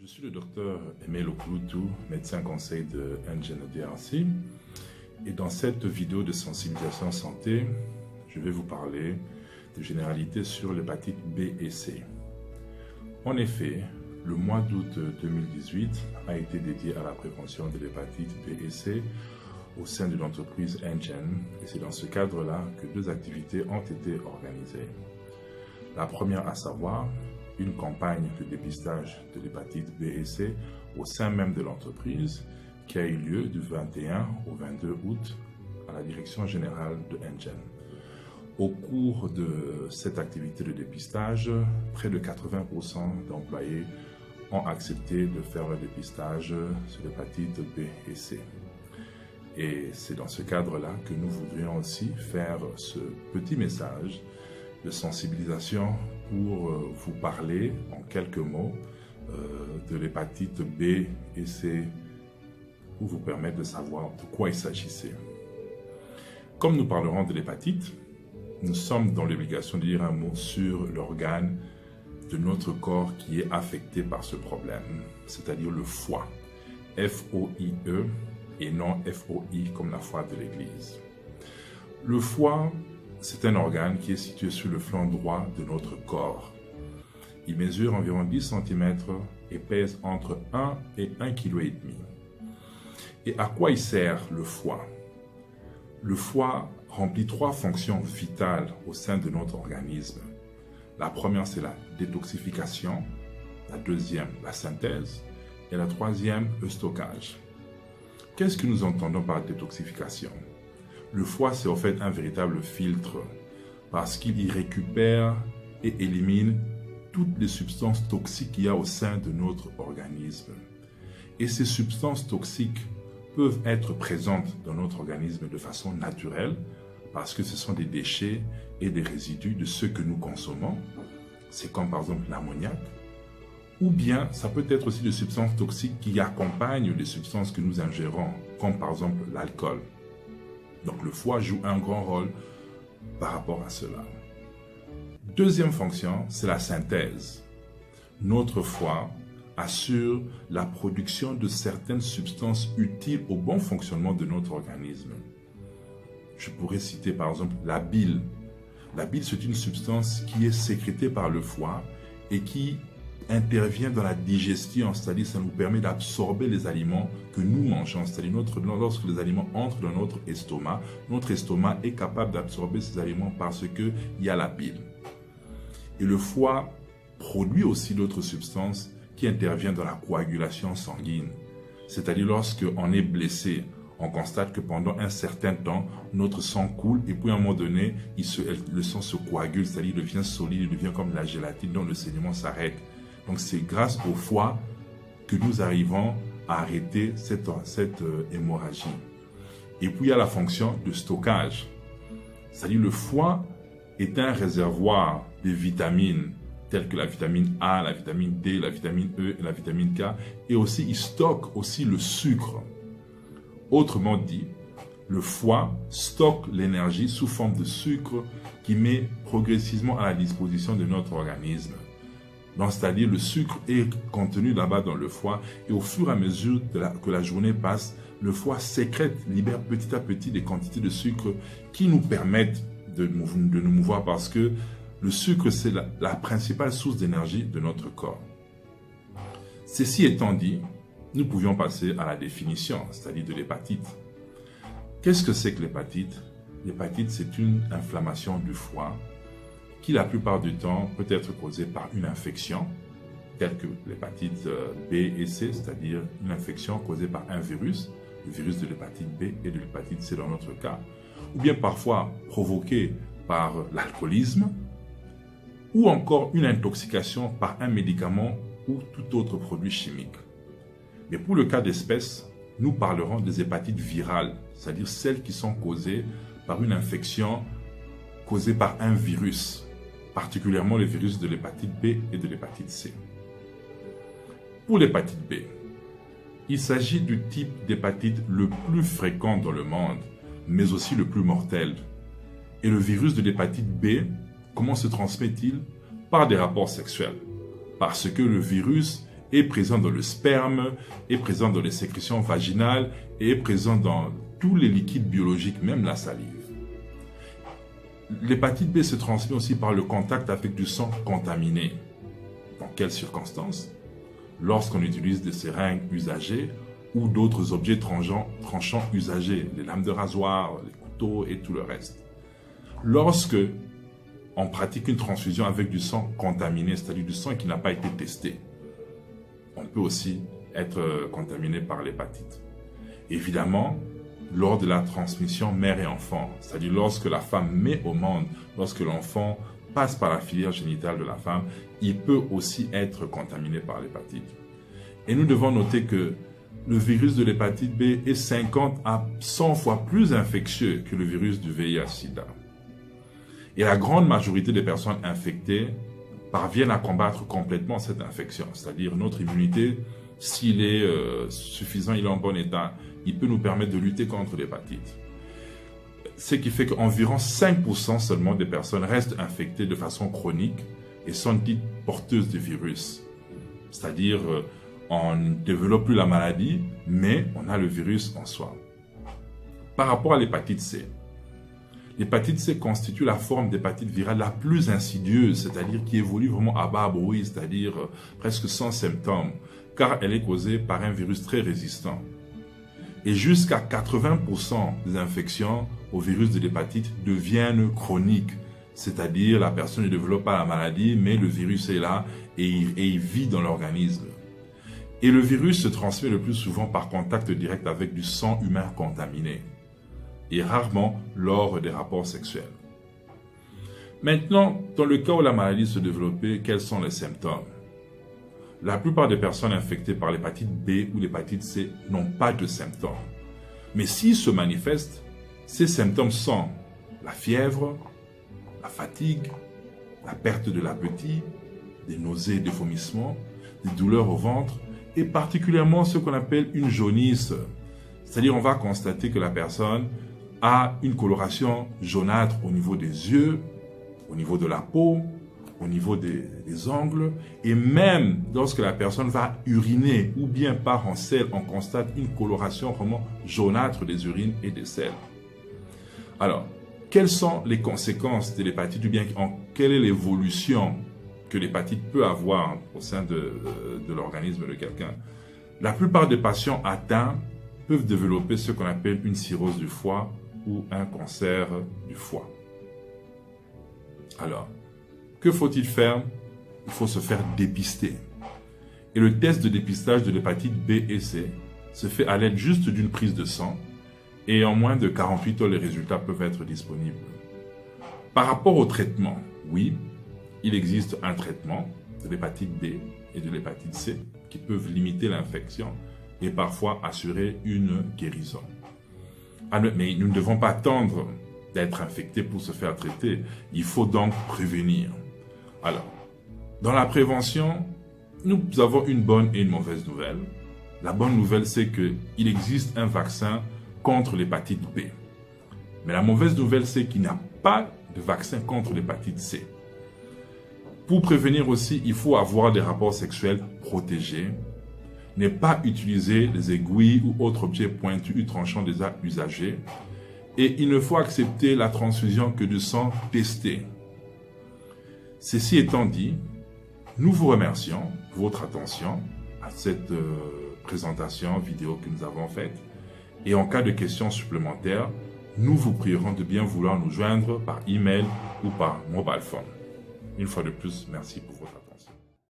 Je suis le docteur Aimé Lokulutu, médecin conseil de Engen DRC. Et dans cette vidéo de sensibilisation santé, je vais vous parler de généralités sur l'hépatite B et C. En effet, le mois d'août 2018 a été dédié à la prévention de l'hépatite B et C au sein de l'entreprise Engen. Et c'est dans ce cadre-là que deux activités ont été organisées. La première, à savoir une campagne de dépistage de l'hépatite B et C au sein même de l'entreprise qui a eu lieu du 21 au 22 août à la direction générale de Engen. Au cours de cette activité de dépistage, près de 80% d'employés ont accepté de faire le dépistage sur l'hépatite B et C. Et c'est dans ce cadre-là que nous voudrions aussi faire ce petit message de sensibilisation pour vous parler en quelques mots de l'hépatite B et C pour vous permettre de savoir de quoi il s'agissait. Comme nous parlerons de l'hépatite, nous sommes dans l'obligation de dire un mot sur l'organe de notre corps qui est affecté par ce problème, c'est-à-dire le foie, F-O-I-E et non F-O-I comme la foi de l'Église. Le foie, c'est un organe qui est situé sur le flanc droit de notre corps. Il mesure environ 10 cm et pèse entre 1 et 1,5 kg. Et à quoi il sert le foie? Le foie remplit 3 fonctions vitales au sein de notre organisme. La première, c'est la détoxification. La deuxième, la synthèse. Et la troisième, le stockage. Qu'est-ce que nous entendons par détoxification? Le foie, c'est en fait un véritable filtre parce qu'il y récupère et élimine toutes les substances toxiques qu'il y a au sein de notre organisme. Et ces substances toxiques peuvent être présentes dans notre organisme de façon naturelle parce que ce sont des déchets et des résidus de ce que nous consommons. C'est comme par exemple l'ammoniac. Ou bien ça peut être aussi des substances toxiques qui accompagnent les substances que nous ingérons, comme par exemple l'alcool. Donc le foie joue un grand rôle par rapport à cela. Deuxième fonction, c'est la synthèse. Notre foie assure la production de certaines substances utiles au bon fonctionnement de notre organisme. Je pourrais citer par exemple la bile. La bile, c'est une substance qui est sécrétée par le foie et qui intervient dans la digestion, c'est-à-dire ça nous permet d'absorber les aliments que nous mangeons, c'est-à-dire lorsque les aliments entrent dans notre estomac est capable d'absorber ces aliments parce qu'il y a la bile. Et le foie produit aussi d'autres substances qui interviennent dans la coagulation sanguine, c'est-à-dire lorsque on est blessé, on constate que pendant un certain temps, notre sang coule et puis à un moment donné, le sang se coagule, c'est-à-dire il devient solide, il devient comme la gélatine dont le saignement s'arrête. Donc c'est grâce au foie que nous arrivons à arrêter cette hémorragie. Et puis il y a la fonction de stockage. C'est-à-dire le foie est un réservoir de vitamines telles que la vitamine A, la vitamine D, la vitamine E et la vitamine K. Et aussi il stocke aussi le sucre. Autrement dit, le foie stocke l'énergie sous forme de sucre qui met progressivement à la disposition de notre organisme. Donc, c'est-à-dire le sucre est contenu là-bas dans le foie et au fur et à mesure que la journée passe, le foie sécrète, libère petit à petit des quantités de sucre qui nous permettent de nous mouvoir parce que le sucre, c'est la principale source d'énergie de notre corps. Ceci étant dit, nous pouvions passer à la définition, c'est-à-dire de l'hépatite. Qu'est-ce que c'est que l'hépatite? L'hépatite, c'est une inflammation du foie qui la plupart du temps peut être causée par une infection, telle que l'hépatite B et C, c'est-à-dire une infection causée par un virus, le virus de l'hépatite B et de l'hépatite C dans notre cas, ou bien parfois provoquée par l'alcoolisme, ou encore une intoxication par un médicament ou tout autre produit chimique. Mais pour le cas d'espèce, nous parlerons des hépatites virales, c'est-à-dire celles qui sont causées par une infection causée par un virus, particulièrement le virus de l'hépatite B et de l'hépatite C. Pour l'hépatite B, il s'agit du type d'hépatite le plus fréquent dans le monde, mais aussi le plus mortel. Et le virus de l'hépatite B, comment se transmet-il? Par des rapports sexuels. Parce que le virus est présent dans le sperme, est présent dans les sécrétions vaginales et est présent dans tous les liquides biologiques, même la salive. L'hépatite B se transmet aussi par le contact avec du sang contaminé. Dans quelles circonstances? Lorsqu'on utilise des seringues usagées ou d'autres objets tranchants usagés, les lames de rasoir, les couteaux et tout le reste. Lorsque on pratique une transfusion avec du sang contaminé, c'est-à-dire du sang qui n'a pas été testé, on peut aussi être contaminé par l'hépatite. Évidemment, lors de la transmission mère et enfant, c'est-à-dire lorsque la femme met au monde, lorsque l'enfant passe par la filière génitale de la femme, il peut aussi être contaminé par l'hépatite. Et nous devons noter que le virus de l'hépatite B est 50 à 100 fois plus infectieux que le virus du VIH-Sida. Et la grande majorité des personnes infectées parviennent à combattre complètement cette infection, c'est-à-dire notre immunité, s'il est suffisant, il est en bon état, il peut nous permettre de lutter contre l'hépatite. Ce qui fait qu'environ 5% seulement des personnes restent infectées de façon chronique et sont dites porteuses du virus. C'est-à-dire, on ne développe plus la maladie, mais on a le virus en soi. Par rapport à l'hépatite C, l'hépatite C constitue la forme d'hépatite virale la plus insidieuse, c'est-à-dire qui évolue vraiment à bas bruit, c'est-à-dire presque sans symptômes, car elle est causée par un virus très résistant. Et jusqu'à 80% des infections au virus de l'hépatite deviennent chroniques, c'est-à-dire la personne ne développe pas la maladie, mais le virus est là et il vit dans l'organisme. Et le virus se transmet le plus souvent par contact direct avec du sang humain contaminé, et rarement lors des rapports sexuels. Maintenant, dans le cas où la maladie se développait, quels sont les symptômes? La plupart des personnes infectées par l'hépatite B ou l'hépatite C n'ont pas de symptômes. Mais s'ils se manifestent, ces symptômes sont la fièvre, la fatigue, la perte de l'appétit, des nausées et des vomissements, des douleurs au ventre et particulièrement ce qu'on appelle une jaunisse. C'est-à-dire on va constater que la personne a une coloration jaunâtre au niveau des yeux, au niveau de la peau, au niveau des ongles, et même lorsque la personne va uriner ou bien part en selle, on constate une coloration vraiment jaunâtre des urines et des selles. Alors, quelles sont les conséquences de l'hépatite ou bien quelle est l'évolution que l'hépatite peut avoir au sein de l'organisme de quelqu'un? La plupart des patients atteints peuvent développer ce qu'on appelle une cirrhose du foie ou un cancer du foie. Alors, que faut-il faire? Il faut se faire dépister. Et le test de dépistage de l'hépatite B et C se fait à l'aide juste d'une prise de sang et en moins de 48 heures, les résultats peuvent être disponibles. Par rapport au traitement, oui, il existe un traitement de l'hépatite B et de l'hépatite C qui peuvent limiter l'infection et parfois assurer une guérison. Mais nous ne devons pas attendre d'être infecté pour se faire traiter. Il faut donc prévenir. Alors, dans la prévention, nous avons une bonne et une mauvaise nouvelle. La bonne nouvelle, c'est qu'il existe un vaccin contre l'hépatite B. Mais la mauvaise nouvelle, c'est qu'il n'y a pas de vaccin contre l'hépatite C. Pour prévenir aussi, il faut avoir des rapports sexuels protégés, ne pas utiliser les aiguilles ou autres objets pointus ou tranchants déjà usagés, et il ne faut accepter la transfusion que de sang testé. Ceci étant dit, nous vous remercions pour votre attention à cette présentation vidéo que nous avons faite. Et en cas de questions supplémentaires, nous vous prierons de bien vouloir nous joindre par email ou par mobile phone. Une fois de plus, merci pour votre attention.